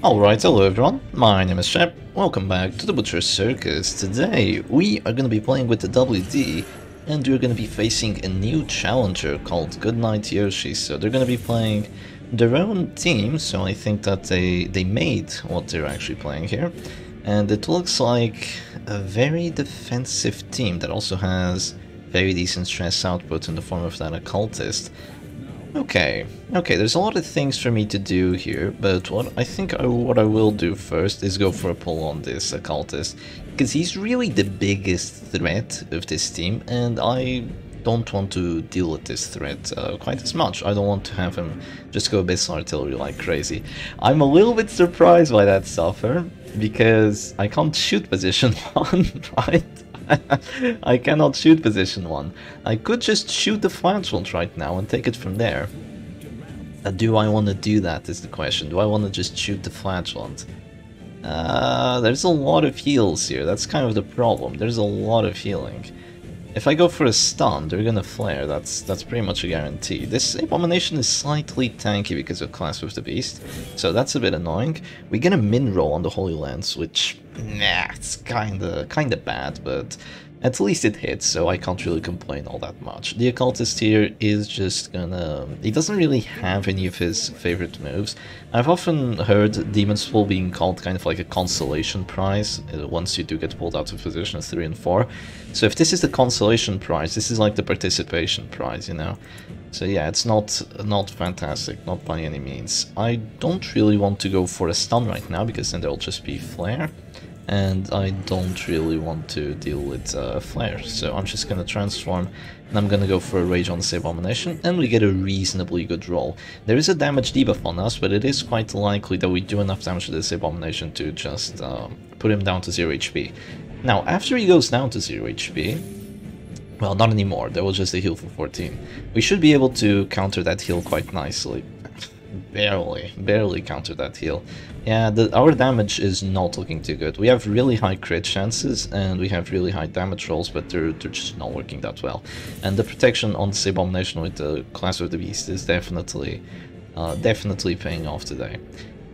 Alright, hello everyone, my name is Shep, welcome back to the Butcher's Circus. Today we are going to be playing with the WD and we're going to be facing a new challenger called Goodnight Yoshi. So they're going to be playing their own team, so I think that they made what they're actually playing here. And it looks like a very defensive team that also has very decent stress output in the form of that occultist. Okay, there's a lot of things for me to do here, but what I will do first is go for a pull on this occultist, because he's really the biggest threat of this team, and I don't want to deal with this threat quite as much. I don't want to have him just go Abyssal Artillery like crazy. I'm a little bit surprised by that suffer, because I can't shoot position 1, right? I cannot shoot position 1. I could just shoot the flagellant right now and take it from there. Do I want to do that is the question. Do I want to just shoot the flagellant? There's a lot of heals here. That's kind of the problem. There's a lot of healing. If I go for a stun, they're gonna flare. That's pretty much a guarantee. This Abomination is slightly tanky because of Clash with the Beast, so that's a bit annoying. We get a min roll on the Holy Lance, which, nah, it's kinda bad, but at least it hits, so I can't really complain all that much. The Occultist here is just gonna... he doesn't really have any of his favorite moves. I've often heard Demon's Pull being called kind of like a consolation prize, once you do get pulled out of position 3 and 4. So if this is the consolation prize, this is like the participation prize, you know? So yeah, it's not fantastic, not by any means. I don't really want to go for a stun right now, because then there'll just be flare. And I don't really want to deal with flare, so I'm just gonna transform, and I'm gonna go for a rage on the Abomination, and we get a reasonably good roll. There is a damage debuff on us, but it is quite likely that we do enough damage to this Abomination to just put him down to 0 HP. Now, after he goes down to 0 HP, well, not anymore, that was just a heal for 14. We should be able to counter that heal quite nicely. Barely counter that heal. Yeah, our damage is not looking too good. We have really high crit chances and we have really high damage rolls, but they're just not working that well. And the protection on the Abomination with the Clash of the Beast is definitely paying off today.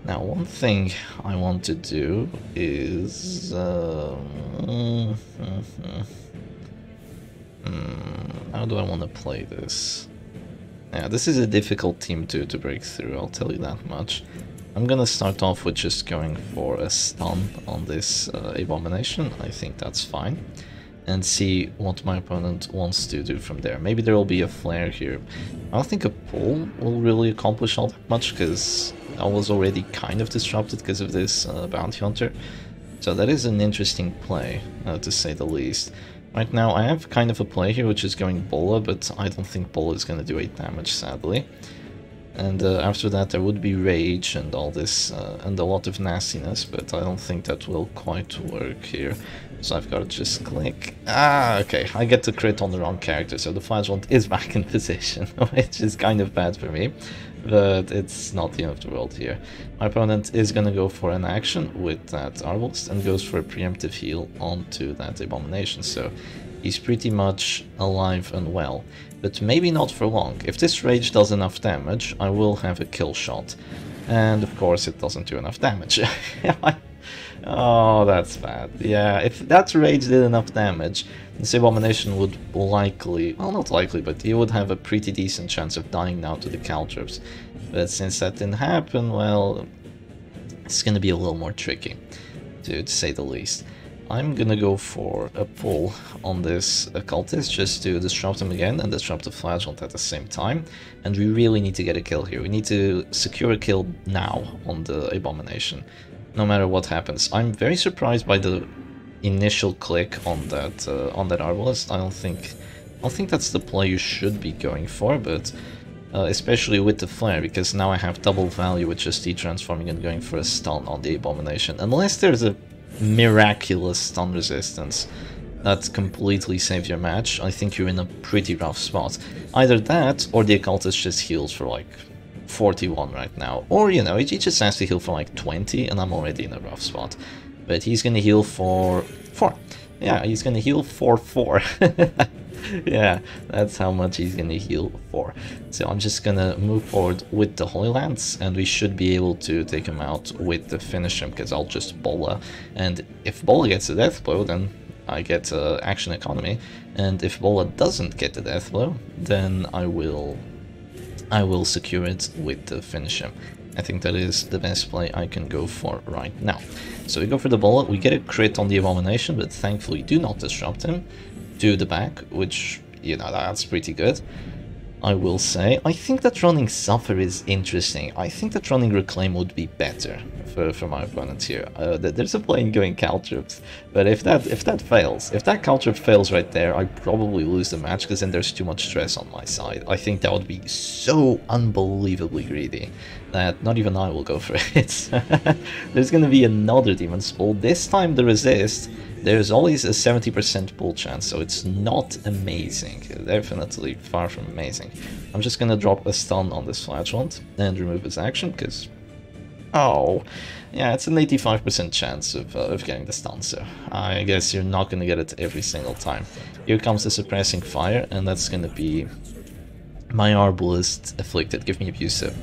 Now, one thing I want to do is how do I want to play this? Yeah, this is a difficult team to break through, I'll tell you that much. I'm gonna start off with just going for a stun on this Abomination. I think that's fine. And see what my opponent wants to do from there. Maybe there will be a flare here. I don't think a pull will really accomplish all that much, because I was already kind of disrupted because of this Bounty Hunter. So that is an interesting play, to say the least. Right now I have kind of a play here, which is going Bola, but I don't think Bola is going to do 8 damage, sadly. And after that there would be Rage and all this, and a lot of nastiness, but I don't think that will quite work here. So I've got to just click. Ah, okay, I get to crit on the wrong character, so the flagellant is back in position, which is kind of bad for me. But it's not the end of the world here. My opponent is going to go for an action with that Arbalist and goes for a preemptive heal onto that Abomination, so he's pretty much alive and well. But maybe not for long. If this Rage does enough damage, I will have a kill shot. And of course it doesn't do enough damage. Oh, that's bad. Yeah, if that Rage did enough damage, this Abomination would likely, well, not likely, but he would have a pretty decent chance of dying now to the Caltrops. But since that didn't happen, well, it's gonna be a little more tricky, to say the least. I'm gonna go for a pull on this Occultist just to disrupt him again and disrupt the Flagellant at the same time. And we really need to get a kill here. We need to secure a kill now on the Abomination, no matter what happens. I'm very surprised by the initial click on that Arbalist. I don't think that's the play you should be going for, but especially with the flare, because now I have double value with just de-transforming and going for a stun on the Abomination. Unless there's a miraculous stun resistance that completely saves your match, I think you're in a pretty rough spot. Either that, or the Occultist just heals for like 41 right now. Or, you know, he just has to heal for like 20 and I'm already in a rough spot. But he's gonna heal for 4. Yeah, he's gonna heal for 4. Yeah, that's how much he's gonna heal for. So I'm just gonna move forward with the Holy Lance, and we should be able to take him out with the finish him, because I'll just Bola. And if Bola gets a death blow, then I get action economy. And if Bola doesn't get the death blow, then I will secure it with the finish him. I think that is the best play I can go for right now. So we go for the Bola, we get a crit on the Abomination, but thankfully do not disrupt him to the back, which, you know, that's pretty good, I will say. I think that running Suffer is interesting. I think that running Reclaim would be better for my opponent here. There's a play in going Caltrops, but if that fails, if that Caltrop fails right there, I probably lose the match, because then there's too much stress on my side. I think that would be so unbelievably greedy that not even I will go for it. There's gonna be another Demon's Pull, this time the resist. There's always a 70% pull chance, so it's not amazing. Definitely far from amazing. I'm just gonna drop a stun on this Flagellant and remove his action, because... oh, yeah, it's an 85% chance of getting the stun, so I guess you're not gonna get it every single time. Here comes the Suppressing Fire, and that's gonna be my Arbalist Afflicted. Give me Abusive.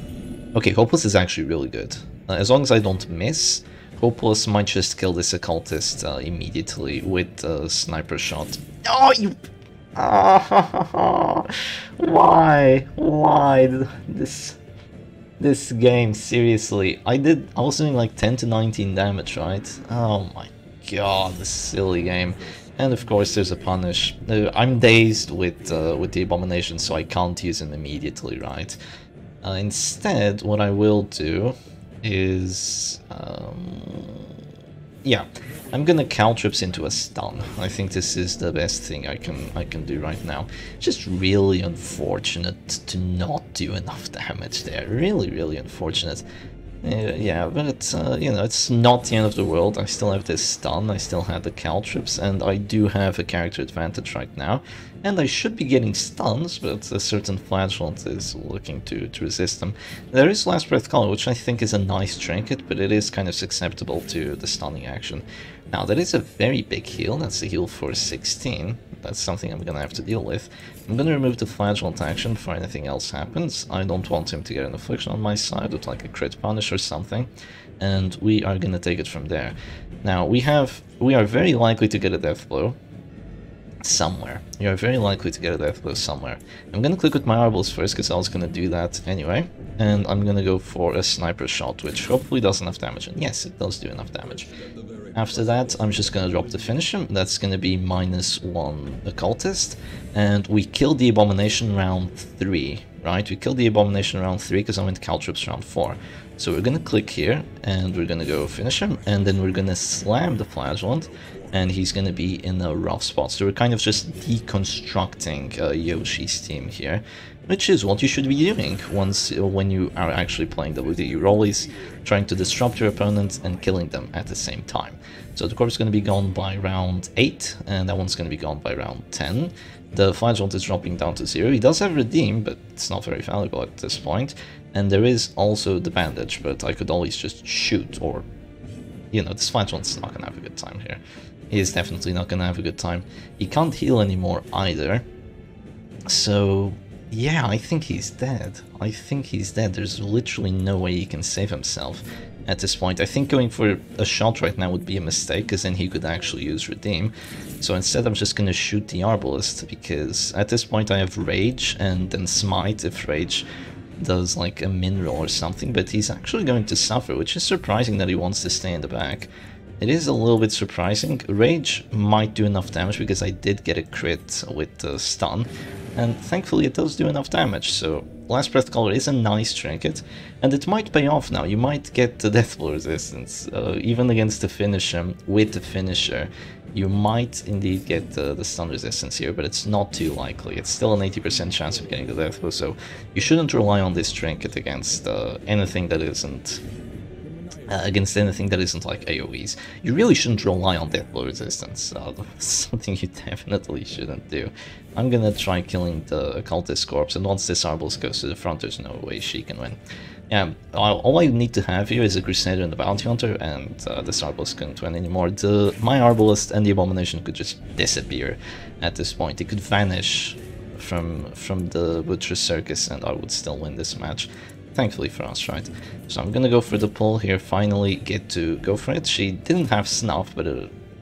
Okay, Hopeless is actually really good. As long as I don't miss, Hopeless might just kill this Occultist immediately with a Sniper Shot. Oh, you... why? Why? This game, seriously. I was doing like 10 to 19 damage, right? Oh my god, this silly game. And of course there's a punish. I'm dazed with the Abomination, so I can't use him immediately, right? Instead, what I will do is... yeah, I'm gonna Caltrops into a stun. I think this is the best thing I can do right now. Just really unfortunate to not do enough damage there. Really, really unfortunate. Yeah, but it's, you know, it's not the end of the world. I still have this stun, I still have the Caltrops, and I do have a character advantage right now. And I should be getting stuns, but a certain Flagellant is looking to resist them. There is Last Breath Collar, which I think is a nice trinket, but it is kind of susceptible to the stunning action. Now, that is a very big heal. That's a heal for 16. That's something I'm gonna have to deal with. I'm gonna remove the Flagellant action before anything else happens. I don't want him to get an affliction on my side with like a crit punish or something. And we are gonna take it from there. Now, we are very likely to get a death blow somewhere. You are very likely to get a death blow somewhere. I'm gonna click with my Arbalist first, because I was gonna do that anyway. And I'm gonna go for a Sniper Shot, which hopefully does enough damage. And yes, it does do enough damage. After that, I'm just gonna drop the finish him. That's gonna be -1 Occultist. And we killed the Abomination round 3, right? We killed the Abomination round 3 because I went Caltrops round 4. So we're gonna click here, and we're gonna go finish him, and then we're gonna slam the Flagellant, and he's gonna be in a rough spot. So we're kind of just deconstructing Yoshi's team here, which is what you should be doing when you are actually playing WD. You're always trying to disrupt your opponent and killing them at the same time. So the corpse is going to be gone by round 8, and that one's going to be gone by round 10. The Flagellant is dropping down to 0. He does have Redeem, but it's not very valuable at this point. And there is also the Bandage, but I could always just shoot, or... you know, this Flagellant's not going to have a good time here. He is definitely not going to have a good time. He can't heal anymore either. So... yeah, I think he's dead. I think he's dead. There's literally no way he can save himself at this point. I think going for a shot right now would be a mistake, because then he could actually use Redeem. So instead I'm just going to shoot the Arbalist, because at this point I have Rage and then Smite if Rage does like a min roll or something, but he's actually going to suffer, which is surprising that he wants to stay in the back. It is a little bit surprising. Rage might do enough damage, because I did get a crit with the stun, and thankfully it does do enough damage, so Last Breath Collar is a nice trinket, and it might pay off now. You might get the death blow resistance, even against the finisher, with the finisher. You might indeed get the stun resistance here, but it's not too likely. It's still an 80% chance of getting the death blow, so you shouldn't rely on this trinket against anything that isn't... like AoEs. You really shouldn't rely on death blow resistance. Something you definitely shouldn't do. I'm gonna try killing the Occultist corpse, and once this Arbalist goes to the front, there's no way she can win. Yeah, all I need to have here is a Crusader and a Bounty Hunter, and this Arbalist couldn't win anymore. My Arbalist and the Abomination could just disappear at this point. It could vanish from the Butcher's Circus, and I would still win this match. Thankfully for us, right? So I'm gonna go for the pull here, finally get to go for it. She didn't have Snuff, but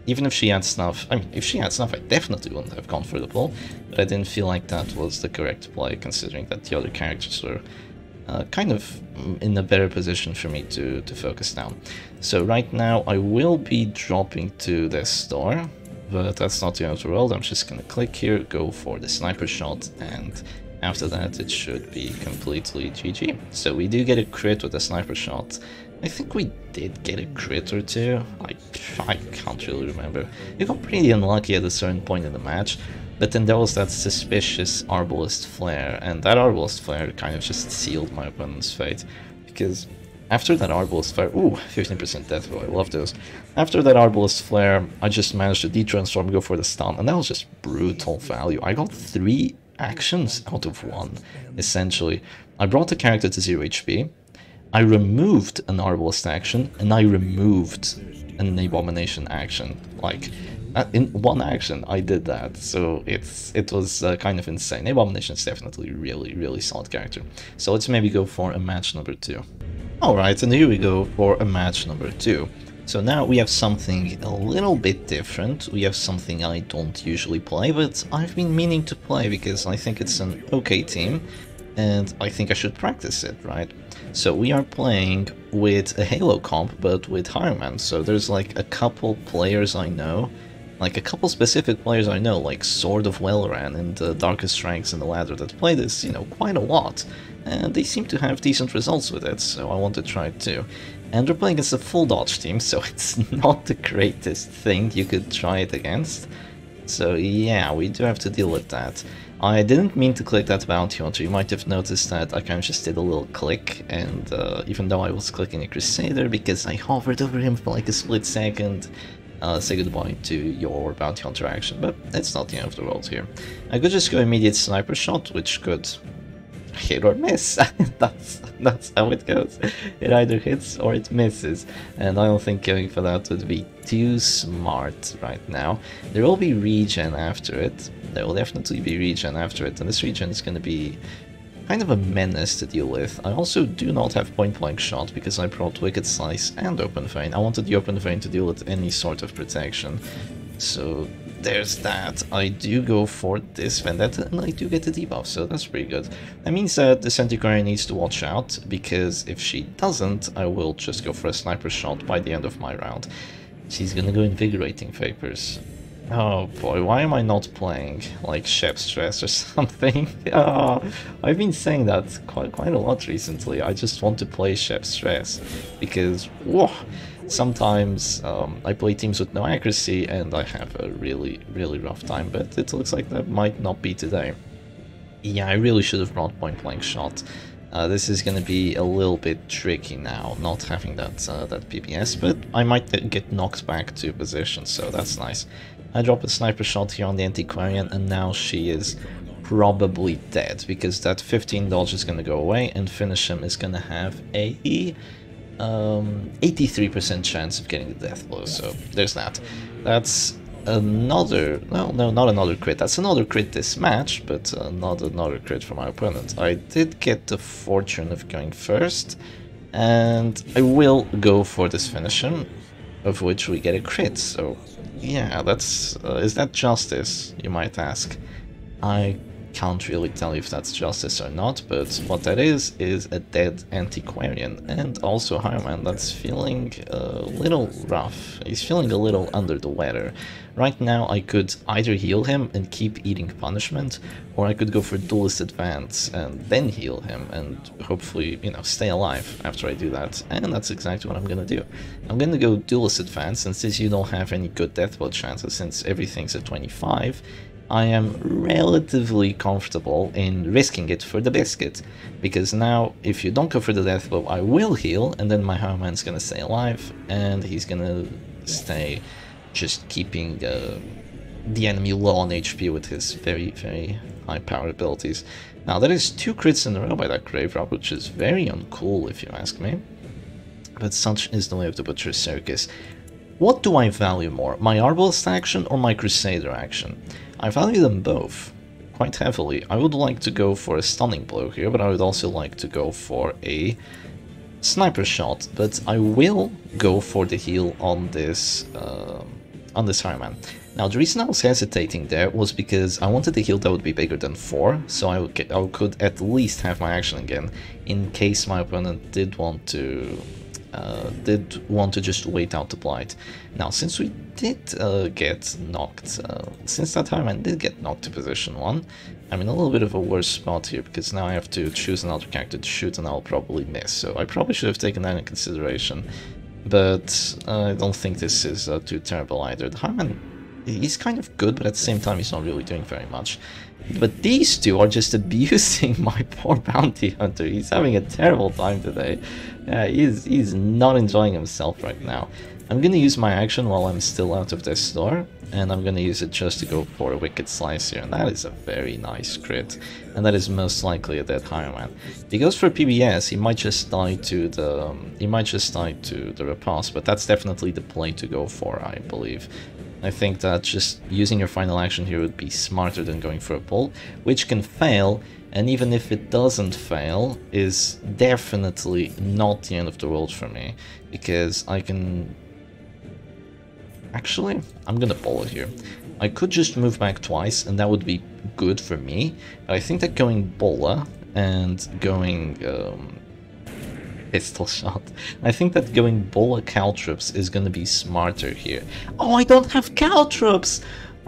even if she had Snuff, I mean, if she had Snuff, I definitely wouldn't have gone for the pull, but I didn't feel like that was the correct play, considering that the other characters were kind of in a better position for me to focus down. So right now I will be dropping to this store, but that's not the end of the world. I'm just gonna click here, go for the sniper shot, and after that it should be completely GG. So we do get a crit with the sniper shot. I think we did get a crit or two. I can't really remember. We got pretty unlucky at a certain point in the match, but then there was that suspicious Arbalist flare, and that Arbalist flare kind of just sealed my opponent's fate, because after that Arbalist flare, ooh, 15% death roll, I love those. After that Arbalist flare, I just managed to de-transform, go for the stun, and that was just brutal value. I got 3 actions out of 1, essentially. I brought the character to 0 HP, I removed an Arbalist action, and I removed an Abomination action. Like, in 1 action, I did that, so it was kind of insane. Abomination is definitely really solid character. So let's maybe go for a match number 2. Alright, and here we go for a match number 2. So now we have something a little bit different. We have something I don't usually play, but I've been meaning to play because I think it's an okay team, and I think I should practice it, right? So we are playing with a Halo comp, but with Hireman. So there's like a couple players I know, like a couple specific players I know, like Sword of Welran and the Darkest Ranks in the Ladder, that play this, you know, quite a lot. And they seem to have decent results with it, so I want to try it too. And we're playing against a full dodge team, so it's not the greatest thing you could try it against. So yeah, we do have to deal with that. I didn't mean to click that Bounty Hunter. You might have noticed that I kind of just did a little click, and even though I was clicking a Crusader, because I hovered over him for like a split second, say goodbye to your Bounty Hunter action, but it's not the end of the world here. I could just go immediate sniper shot, which could hit or miss. that's how it goes. It either hits or it misses, and I don't think going for that would be too smart right now. There will be regen after it. There will definitely be regen after it, and this regen is going to be kind of a menace to deal with. I also do not have point blank shot because I brought Wicked Slice and Open Vein. I wanted the Open Vein to deal with any sort of protection, so there's that. I do go for this Vendetta, and I do get the debuff, so that's pretty good. That means that the Centigrade needs to watch out, because if she doesn't, I will just go for a sniper shot by the end of my round. She's gonna go Invigorating Vapors. Oh boy, why am I not playing like Shep Stress or something? I've been saying that quite a lot recently. I just want to play Shep Stress, because whoa, sometimes I play teams with no accuracy and I have a really rough time, but it looks like that might not be today. Yeah, I really should have brought point blank shot. This is going to be a little bit tricky now, not having that PPS, but I might get knocked back to position, so that's nice. I drop a sniper shot here on the Antiquarian, and now she is probably dead, because that 15 dodge is going to go away, and finish him is going to have a 83% chance of getting the death blow, so there's that. That's another, no, not another crit, that's another crit this match, but not another crit for my opponent. I did get the fortune of going first, and I will go for this finish him, of which we get a crit, so yeah, that's, is that justice, you might ask? I can't really tell you if that's justice or not, but what that is a dead Antiquarian, and also Hireman that's feeling a little rough. He's feeling a little under the weather. Right now I could either heal him and keep eating punishment, or I could go for Duelist Advance and then heal him and hopefully, you know, stay alive after I do that, and that's exactly what I'm gonna do. I'm gonna go Duelist Advance, and since you don't have any good death blow chances, since everything's at 25, I am relatively comfortable in risking it for the biscuit, because now if you don't go for the death blow, I will heal, and then my Hireman's gonna stay alive, and he's gonna stay just keeping the enemy low on HP with his very, very high power abilities. Now that is 2 crits in a row by that Grave Robber, which is very uncool if you ask me. But such is the way of the Butcher's Circus. What do I value more, my Arbalest action or my Crusader action? I value them both quite heavily. I would like to go for a stunning blow here, but I would also like to go for a sniper shot. But I will go for the heal on this Highman. Now the reason I was hesitating there was because I wanted a heal that would be bigger than 4, so I could at least have my action again in case my opponent did want to just wait out the blight. Now, since we did get knocked, since that time I did get knocked to position 1, I'm in a little bit of a worse spot here, because now I have to choose another character to shoot and I'll probably miss, so I probably should have taken that into consideration, but I don't think this is too terrible either. The Harman, he's kind of good, but at the same time he's not really doing very much. But these two are just abusing my poor bounty hunter. He's having a terrible time today. He's not enjoying himself right now. I'm gonna use my action while I'm still out of this store, and I'm gonna use it just to go for a Wicked Slice here, and that is a very nice crit, and that is most likely a dead Highman. If he goes for PBS, he might just die to the Repulse, but that's definitely the play to go for, I believe. I think that just using your final action here would be smarter than going for a pull, which can fail, and even if it doesn't fail, is definitely not the end of the world for me, because I can... Actually, I'm gonna pull it here. I could just move back twice, and that would be good for me, but I think that going Bola and going... pistol shot. I think that going Bola Caltrops is gonna be smarter here. Oh, I don't have Caltrops!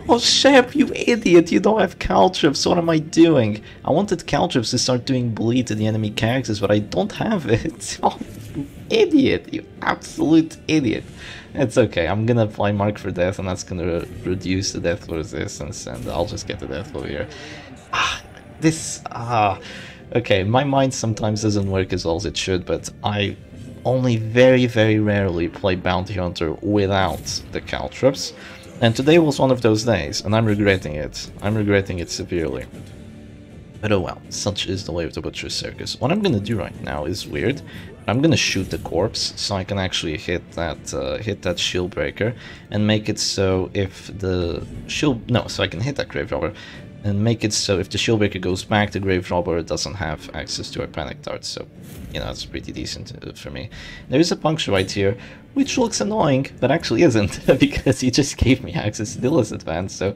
Oh, Shep, you idiot! You don't have Caltrops. What am I doing? I wanted Caltrops to start doing bleed to the enemy characters, but I don't have it. Oh, you idiot! You absolute idiot! It's okay. I'm gonna apply Mark for Death, and that's gonna reduce the death resistance, and I'll just get the death blow here. Okay, my mind sometimes doesn't work as well as it should, but I only very, very rarely play Bounty Hunter without the Caltrops, and today was one of those days, and I'm regretting it. I'm regretting it severely. But oh well, such is the way of the Butcher's Circus. What I'm gonna do right now is weird. I'm gonna shoot the corpse, so I can actually hit that shield breaker, and make it so if the shield... No, so I can hit that Grave Robber, and make it so if the Shieldbreaker goes back, the Grave Robber doesn't have access to our Panic Dart, so, you know, that's pretty decent for me. There is a puncture right here, which looks annoying, but actually isn't, because he just gave me access to the Illicit Advance, so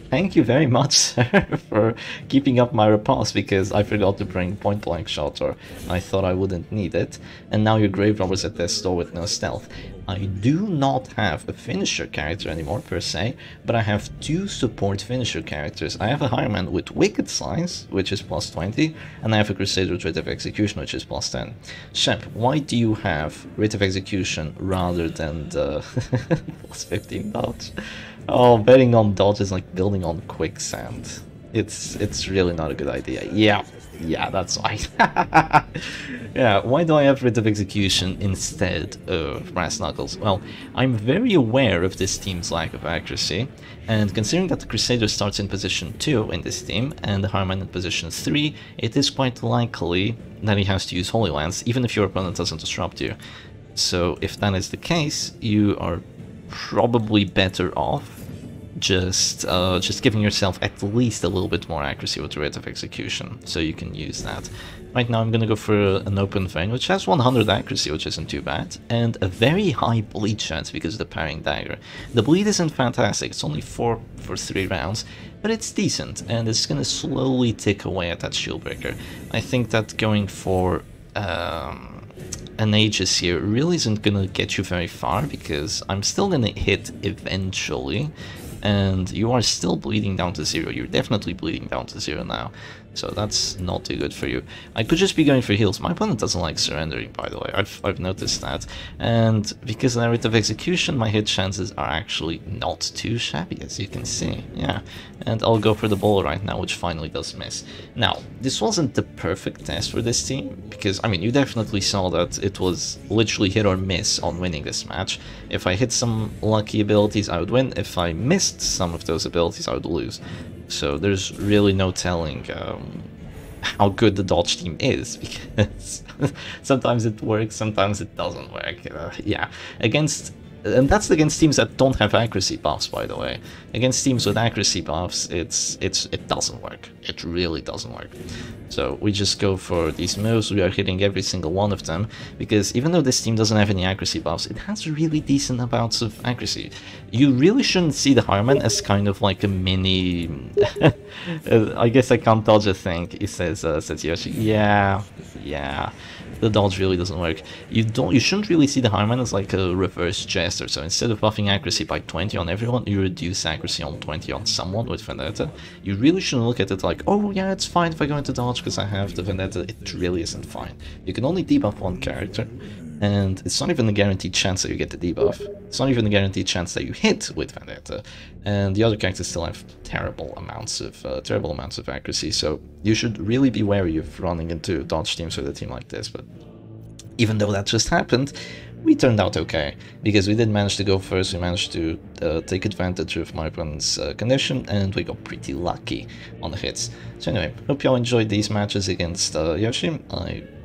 thank you very much, sir, for keeping up my repulse, because I forgot to bring Point Blank Shot, or I thought I wouldn't need it, and now your Grave Robber's at this store with no stealth. I do not have a finisher character anymore, per se, but I have 2 support finisher characters. I have a Highman with Wicked Slice, which is plus 20, and I have a Crusader with Rite of Execution, which is plus 10. Shep, why do you have Rite of Execution rather than the plus 15 dodge? Oh, betting on dodge is like building on quicksand. It's really not a good idea. Yeah, that's why. Yeah, why do I have Rite of Execution instead of Brass Knuckles? Well, I'm very aware of this team's lack of accuracy, and considering that the Crusader starts in position 2 in this team, and the Harman in position 3, it is quite likely that he has to use Holy Lance, even if your opponent doesn't disrupt you. So if that is the case, you are probably better off just giving yourself at least a little bit more accuracy with the Rite of Execution, so you can use that. Right now I'm gonna go for an Open Vein, which has 100 accuracy, which isn't too bad, and a very high bleed chance because of the Parrying Dagger. The bleed isn't fantastic, it's only 4 for 3 rounds, but it's decent, and it's gonna slowly tick away at that Shieldbreaker. I think that going for an Aegis here really isn't gonna get you very far, because I'm still gonna hit eventually, and you are still bleeding down to 0. You're definitely bleeding down to 0 now. so that's not too good for you. I could just be going for heals. My opponent doesn't like surrendering, by the way. I've noticed that. And because of narrative execution, my hit chances are actually not too shabby, as you can see. Yeah, and I'll go for the ball right now, which finally does miss. Now, this wasn't the perfect test for this team, because, I mean, you definitely saw that it was literally hit or miss on winning this match. If I hit some lucky abilities, I would win. If I missed some of those abilities, I would lose. So there's really no telling how good the dodge team is, because sometimes it works, sometimes it doesn't work. Yeah, and that's against teams that don't have accuracy buffs, by the way. Against teams with accuracy buffs, it doesn't work. It really doesn't work. So we just go for these moves. We are hitting every single one of them, because even though this team doesn't have any accuracy buffs, it has really decent amounts of accuracy. You really shouldn't see the Harman as kind of like a mini... I guess I can't dodge a thing, he says Yoshi. Yeah. The dodge really doesn't work. You shouldn't really see the Harman as like a reverse jester. So instead of buffing accuracy by 20 on everyone, you reduce accuracy on 20 on someone with Vendetta. You really shouldn't look at it like, oh yeah, it's fine if I go into dodge because I have the Vendetta. It really isn't fine. You can only debuff one character, and it's not even a guaranteed chance that you get the debuff. It's not even a guaranteed chance that you hit with Vendetta, and the other characters still have terrible amounts of accuracy. So you should really be wary of running into dodge teams with a team like this. But even though that just happened, we turned out okay, because we did manage to go first. We managed to take advantage of my opponent's condition, and we got pretty lucky on the hits. So anyway, hope y'all enjoyed these matches against Yoshi.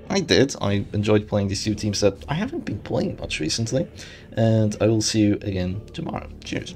I did. I enjoyed playing these two teams that I haven't been playing much recently, and I will see you again tomorrow. Cheers.